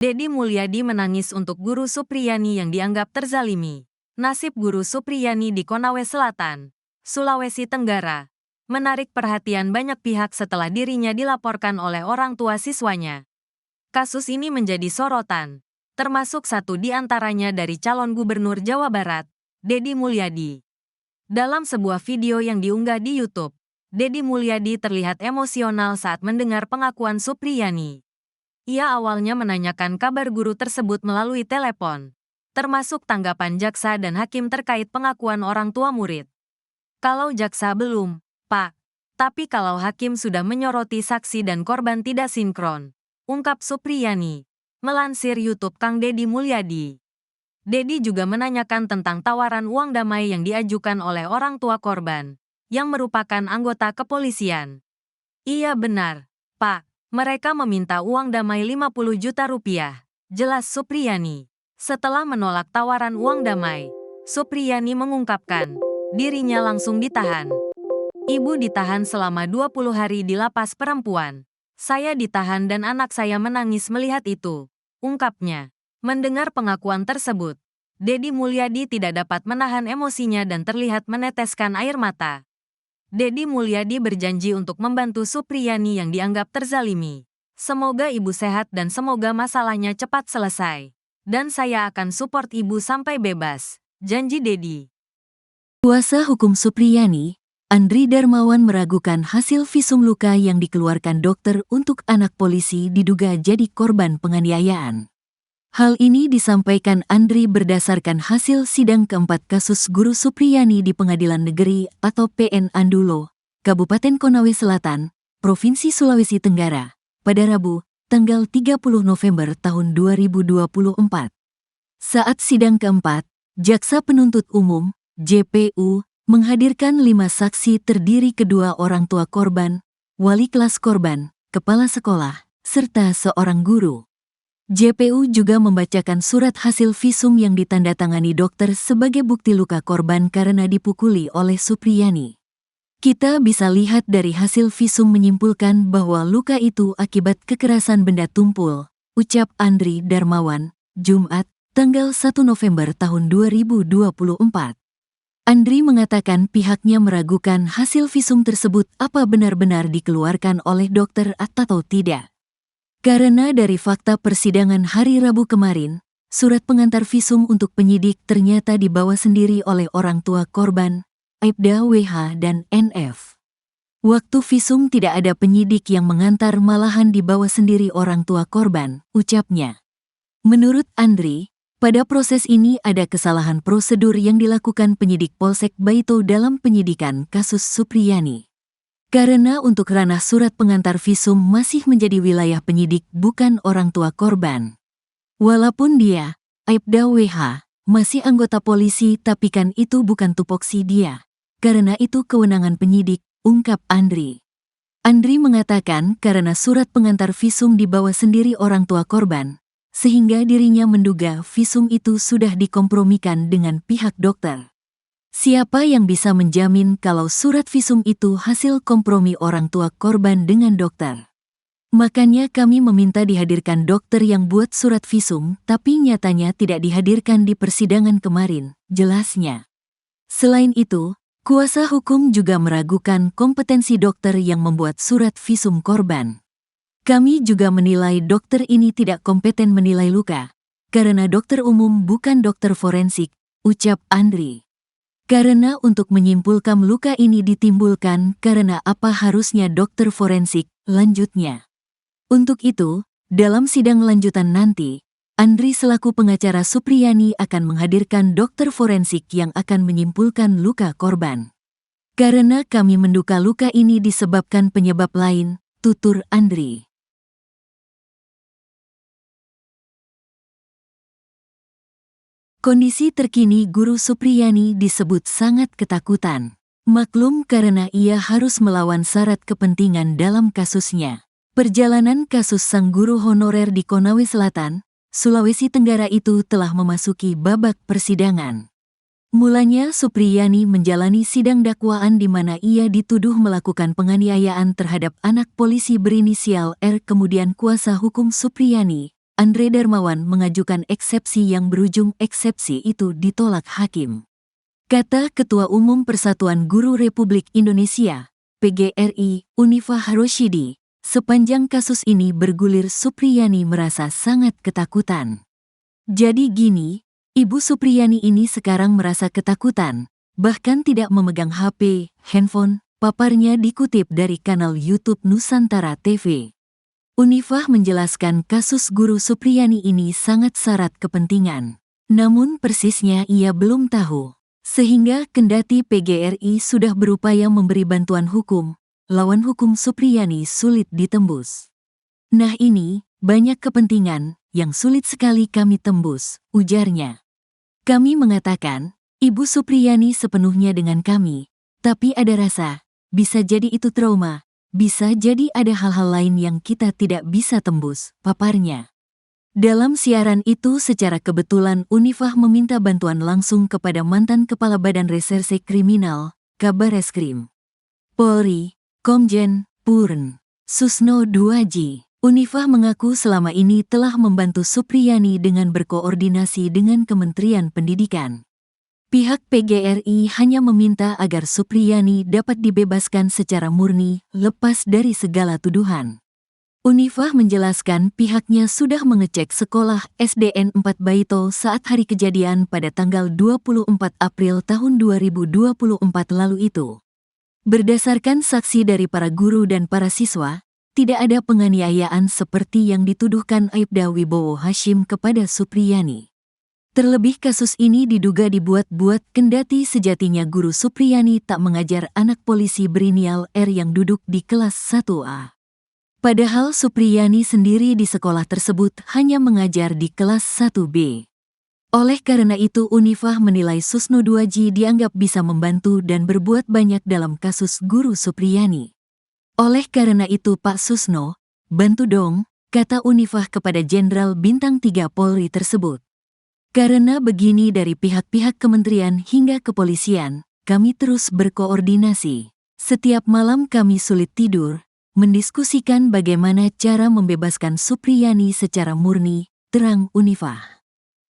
Dedi Mulyadi menangis untuk guru Supriyani yang dianggap terzalimi. Nasib guru Supriyani di Konawe Selatan, Sulawesi Tenggara, menarik perhatian banyak pihak setelah dirinya dilaporkan oleh orang tua siswanya. Kasus ini menjadi sorotan, termasuk satu di antaranya dari calon gubernur Jawa Barat, Dedi Mulyadi. Dalam sebuah video yang diunggah di YouTube, Dedi Mulyadi terlihat emosional saat mendengar pengakuan Supriyani. Ia awalnya menanyakan kabar guru tersebut melalui telepon, termasuk tanggapan jaksa dan hakim terkait pengakuan orang tua murid. Kalau jaksa belum, Pak. Tapi kalau hakim sudah menyoroti saksi dan korban tidak sinkron, ungkap Supriyani, melansir YouTube Kang Dedi Mulyadi. Dedi juga menanyakan tentang tawaran uang damai yang diajukan oleh orang tua korban, yang merupakan anggota kepolisian. Iya benar, Pak. Mereka meminta uang damai 50 juta rupiah, jelas Supriyani. Setelah menolak tawaran uang damai, Supriyani mengungkapkan, dirinya langsung ditahan. Ibu ditahan selama 20 hari di lapas perempuan. Saya ditahan dan anak saya menangis melihat itu, ungkapnya. Mendengar pengakuan tersebut, Dedi Mulyadi tidak dapat menahan emosinya dan terlihat meneteskan air mata. Dedi Mulyadi berjanji untuk membantu Supriyani yang dianggap terzalimi. Semoga ibu sehat dan semoga masalahnya cepat selesai. Dan saya akan support ibu sampai bebas, janji Dedi. Kuasa hukum Supriyani, Andri Darmawan meragukan hasil visum luka yang dikeluarkan dokter untuk anak polisi diduga jadi korban penganiayaan. Hal ini disampaikan Andri berdasarkan hasil sidang keempat kasus guru Supriyani di Pengadilan Negeri atau PN Andulo, Kabupaten Konawe Selatan, Provinsi Sulawesi Tenggara, pada Rabu, tanggal 30 November tahun 2024. Saat sidang keempat, Jaksa Penuntut Umum, JPU, menghadirkan 5 saksi terdiri kedua orang tua korban, wali kelas korban, kepala sekolah, serta seorang guru. JPU juga membacakan surat hasil visum yang ditandatangani dokter sebagai bukti luka korban karena dipukuli oleh Supriyani. Kita bisa lihat dari hasil visum menyimpulkan bahwa luka itu akibat kekerasan benda tumpul, ucap Andri Darmawan, Jumat, tanggal 1 November tahun 2024. Andri mengatakan pihaknya meragukan hasil visum tersebut apa benar-benar dikeluarkan oleh dokter atau tidak. Karena dari fakta persidangan hari Rabu kemarin, surat pengantar visum untuk penyidik ternyata dibawa sendiri oleh orang tua korban, Aibda WH dan NF. Waktu visum tidak ada penyidik yang mengantar malahan dibawa sendiri orang tua korban, ucapnya. Menurut Andri, pada proses ini ada kesalahan prosedur yang dilakukan penyidik Polsek Baito dalam penyidikan kasus Supriyani. Karena untuk ranah surat pengantar visum masih menjadi wilayah penyidik bukan orang tua korban. Walaupun dia, Aibda WH, masih anggota polisi tapi kan itu bukan tupoksi dia. Karena itu kewenangan penyidik, ungkap Andri. Andri mengatakan karena surat pengantar visum dibawa sendiri orang tua korban, sehingga dirinya menduga visum itu sudah dikompromikan dengan pihak dokter. Siapa yang bisa menjamin kalau surat visum itu hasil kompromi orang tua korban dengan dokter? Makanya kami meminta dihadirkan dokter yang buat surat visum, tapi nyatanya tidak dihadirkan di persidangan kemarin, jelasnya. Selain itu, kuasa hukum juga meragukan kompetensi dokter yang membuat surat visum korban. Kami juga menilai dokter ini tidak kompeten menilai luka, karena dokter umum bukan dokter forensik, ucap Andri. Karena untuk menyimpulkan luka ini ditimbulkan karena apa harusnya dokter forensik, lanjutnya. Untuk itu, dalam sidang lanjutan nanti, Andri selaku pengacara Supriyani akan menghadirkan dokter forensik yang akan menyimpulkan luka korban. Karena kami menduga luka ini disebabkan penyebab lain, tutur Andri. Kondisi terkini guru Supriyani disebut sangat ketakutan. Maklum karena ia harus melawan syarat kepentingan dalam kasusnya. Perjalanan kasus sang guru honorer di Konawe Selatan, Sulawesi Tenggara itu telah memasuki babak persidangan. Mulanya Supriyani menjalani sidang dakwaan di mana ia dituduh melakukan penganiayaan terhadap anak polisi berinisial R. Kemudian kuasa hukum Supriyani, Andre Darmawan mengajukan eksepsi yang berujung eksepsi itu ditolak hakim. Kata Ketua Umum Persatuan Guru Republik Indonesia, PGRI, Unifah Rosyidi, sepanjang kasus ini bergulir Supriyani merasa sangat ketakutan. Jadi gini, Ibu Supriyani ini sekarang merasa ketakutan, bahkan tidak memegang HP, handphone, paparnya dikutip dari kanal YouTube Nusantara TV. Unifah menjelaskan kasus Guru Supriyani ini sangat syarat kepentingan. Namun persisnya ia belum tahu. Sehingga kendati PGRI sudah berupaya memberi bantuan hukum, lawan hukum Supriyani sulit ditembus. Nah ini, banyak kepentingan yang sulit sekali kami tembus, ujarnya. Kami mengatakan, Ibu Supriyani sepenuhnya dengan kami, tapi ada rasa, bisa jadi itu trauma, bisa jadi ada hal-hal lain yang kita tidak bisa tembus, paparnya. Dalam siaran itu secara kebetulan Unifah meminta bantuan langsung kepada mantan Kepala Badan Reserse Kriminal, Kabareskrim Polri, Komjen Purn Susno Duaji. Unifah mengaku selama ini telah membantu Supriyani dengan berkoordinasi dengan Kementerian Pendidikan. Pihak PGRI hanya meminta agar Supriyani dapat dibebaskan secara murni, lepas dari segala tuduhan. Unifah menjelaskan pihaknya sudah mengecek sekolah SDN 4 Baito saat hari kejadian pada tanggal 24 April tahun 2024 lalu itu. Berdasarkan saksi dari para guru dan para siswa, tidak ada penganiayaan seperti yang dituduhkan Aibda Wibowo Hashim kepada Supriyani. Terlebih kasus ini diduga dibuat-buat kendati sejatinya Guru Supriyani tak mengajar anak polisi berinisial R yang duduk di kelas 1A. Padahal Supriyani sendiri di sekolah tersebut hanya mengajar di kelas 1B. Oleh karena itu Unifah menilai Susno Duaji dianggap bisa membantu dan berbuat banyak dalam kasus Guru Supriyani. Oleh karena itu Pak Susno, bantu dong, kata Unifah kepada Jenderal Bintang 3 Polri tersebut. Karena begini dari pihak-pihak kementerian hingga kepolisian, kami terus berkoordinasi. Setiap malam kami sulit tidur, mendiskusikan bagaimana cara membebaskan Supriyani secara murni, terang Unifah.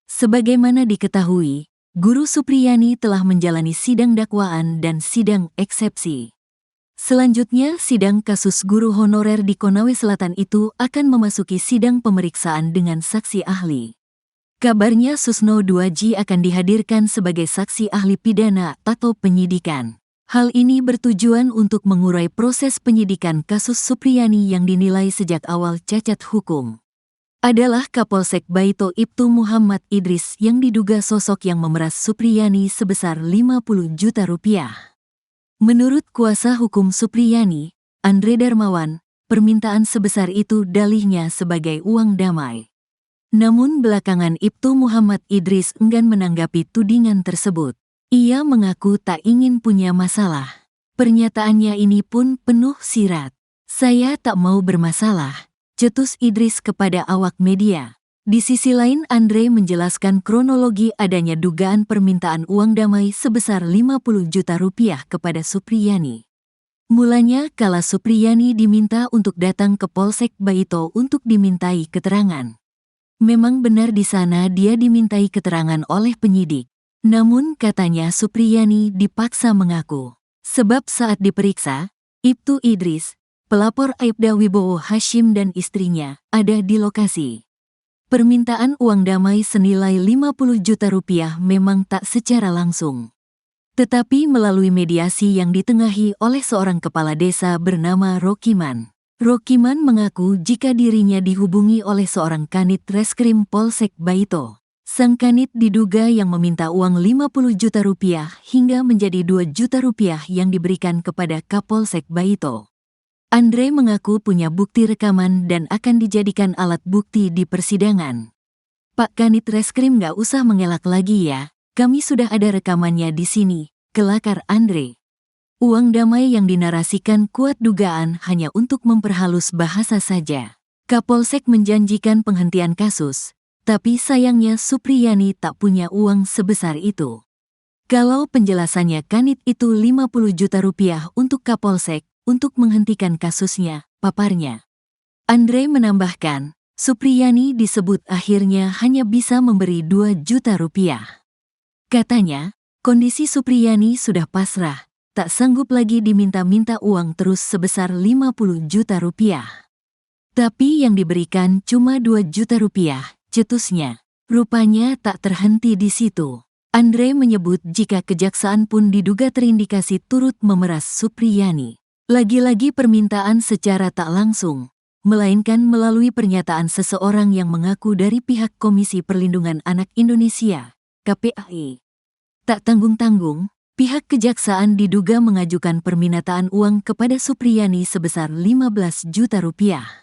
Sebagaimana diketahui, Guru Supriyani telah menjalani sidang dakwaan dan sidang eksepsi. Selanjutnya, sidang kasus guru honorer di Konawe Selatan itu akan memasuki sidang pemeriksaan dengan saksi ahli. Kabarnya Susno Duaji akan dihadirkan sebagai saksi ahli pidana atau penyidikan. Hal ini bertujuan untuk mengurai proses penyidikan kasus Supriyani yang dinilai sejak awal cacat hukum. Adalah Kapolsek Baito Ibtu Muhammad Idris yang diduga sosok yang memeras Supriyani sebesar 50 juta rupiah. Menurut kuasa hukum Supriyani, Andre Darmawan, permintaan sebesar itu dalihnya sebagai uang damai. Namun belakangan Ibtu Muhammad Idris enggan menanggapi tudingan tersebut. Ia mengaku tak ingin punya masalah. Pernyataannya ini pun penuh sirat. Saya tak mau bermasalah, cetus Idris kepada awak media. Di sisi lain Andre menjelaskan kronologi adanya dugaan permintaan uang damai sebesar 50 juta rupiah kepada Supriyani. Mulanya kala Supriyani diminta untuk datang ke Polsek Baito untuk dimintai keterangan. Memang benar di sana dia dimintai keterangan oleh penyidik. Namun katanya Supriyani dipaksa mengaku. Sebab saat diperiksa, Ibtu Idris, pelapor Aibda Wibowo Hashim dan istrinya, ada di lokasi. Permintaan uang damai senilai 50 juta rupiah memang tak secara langsung. Tetapi melalui mediasi yang ditengahi oleh seorang kepala desa bernama Rokiman. Rokiman mengaku jika dirinya dihubungi oleh seorang kanit Reskrim Polsek Baito. Sang kanit diduga yang meminta uang 50 juta rupiah hingga menjadi 2 juta rupiah yang diberikan kepada Kapolsek Baito. Andre mengaku punya bukti rekaman dan akan dijadikan alat bukti di persidangan. Pak Kanit Reskrim gak usah mengelak lagi ya, kami sudah ada rekamannya di sini, kelakar Andre. Uang damai yang dinarasikan kuat dugaan hanya untuk memperhalus bahasa saja. Kapolsek menjanjikan penghentian kasus. Tapi sayangnya Supriyani tak punya uang sebesar itu. Kalau penjelasannya kanit itu 50 juta rupiah untuk Kapolsek untuk menghentikan kasusnya, paparnya. Andre menambahkan, Supriyani disebut akhirnya hanya bisa memberi 2 juta rupiah. Katanya, kondisi Supriyani sudah pasrah, tak sanggup lagi diminta-minta uang terus sebesar 50 juta rupiah. Tapi yang diberikan cuma 2 juta rupiah, cetusnya. Rupanya tak terhenti di situ. Andre menyebut jika kejaksaan pun diduga terindikasi turut memeras Supriyani. Lagi-lagi permintaan secara tak langsung, melainkan melalui pernyataan seseorang yang mengaku dari pihak Komisi Perlindungan Anak Indonesia, KPAI. Tak tanggung-tanggung, pihak kejaksaan diduga mengajukan permintaan uang kepada Supriyani sebesar 15 juta rupiah.